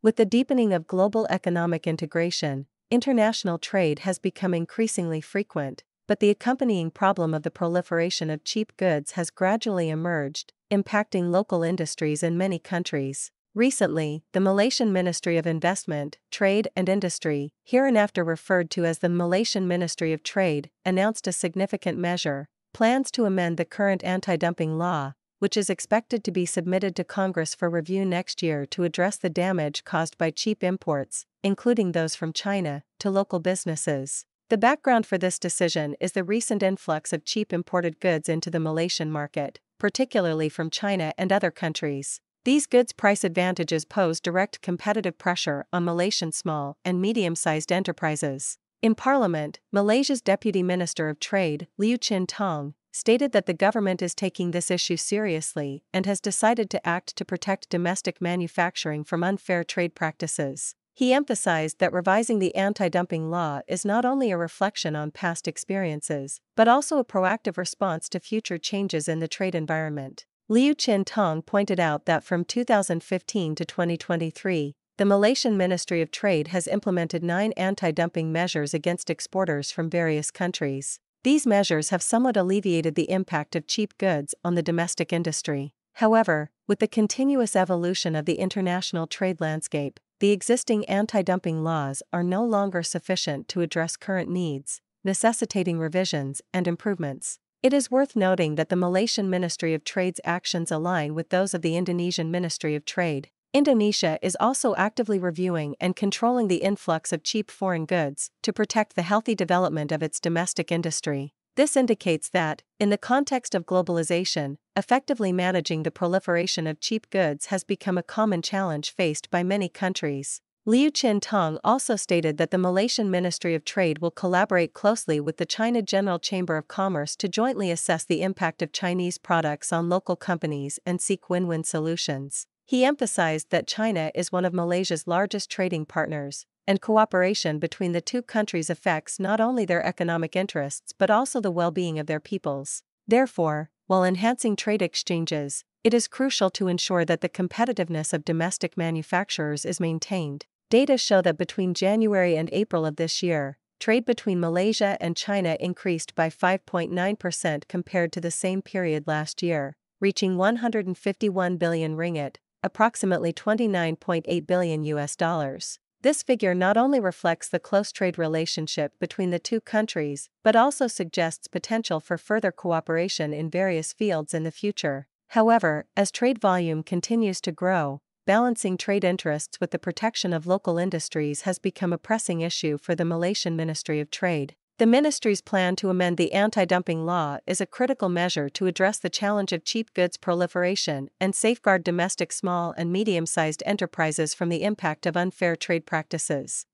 With the deepening of global economic integration, international trade has become increasingly frequent, but the accompanying problem of the proliferation of cheap goods has gradually emerged, impacting local industries in many countries. Recently, the Malaysian Ministry of Investment, Trade and Industry, hereinafter referred to as the Malaysian Ministry of Trade, announced a significant measure, plans to amend the current anti-dumping law, which is expected to be submitted to Congress for review next year to address the damage caused by cheap imports, including those from China, to local businesses. The background for this decision is the recent influx of cheap imported goods into the Malaysian market, particularly from China and other countries. These goods' price advantages pose direct competitive pressure on Malaysian small and medium-sized enterprises. In Parliament, Malaysia's Deputy Minister of Trade, Liu Chin Tong, stated that the government is taking this issue seriously and has decided to act to protect domestic manufacturing from unfair trade practices. He emphasized that revising the anti-dumping law is not only a reflection on past experiences, but also a proactive response to future changes in the trade environment. Liu Chin Tong pointed out that from 2015 to 2023, the Malaysian Ministry of Trade has implemented 9 anti-dumping measures against exporters from various countries. These measures have somewhat alleviated the impact of cheap goods on the domestic industry. However, with the continuous evolution of the international trade landscape, the existing anti-dumping laws are no longer sufficient to address current needs, necessitating revisions and improvements. It is worth noting that the Malaysian Ministry of Trade's actions align with those of the Indonesian Ministry of Trade. Indonesia is also actively reviewing and controlling the influx of cheap foreign goods to protect the healthy development of its domestic industry. This indicates that, in the context of globalization, effectively managing the proliferation of cheap goods has become a common challenge faced by many countries. Liu Chin Tong also stated that the Malaysian Ministry of Trade will collaborate closely with the China General Chamber of Commerce to jointly assess the impact of Chinese products on local companies and seek win-win solutions. He emphasized that China is one of Malaysia's largest trading partners, and cooperation between the two countries affects not only their economic interests but also the well-being of their peoples. Therefore, while enhancing trade exchanges, it is crucial to ensure that the competitiveness of domestic manufacturers is maintained. Data show that between January and April of this year, trade between Malaysia and China increased by 5.9% compared to the same period last year, reaching 151 billion ringgit, approximately $29.8 billion. This figure not only reflects the close trade relationship between the two countries, but also suggests potential for further cooperation in various fields in the future. However, as trade volume continues to grow, balancing trade interests with the protection of local industries has become a pressing issue for the Malaysian Ministry of Trade. The ministry's plan to amend the anti-dumping law is a critical measure to address the challenge of cheap goods proliferation and safeguard domestic small and medium-sized enterprises from the impact of unfair trade practices.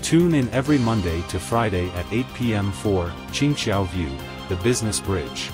Tune in every Monday to Friday at 8 p.m. for Qingxiao View, the Business Bridge.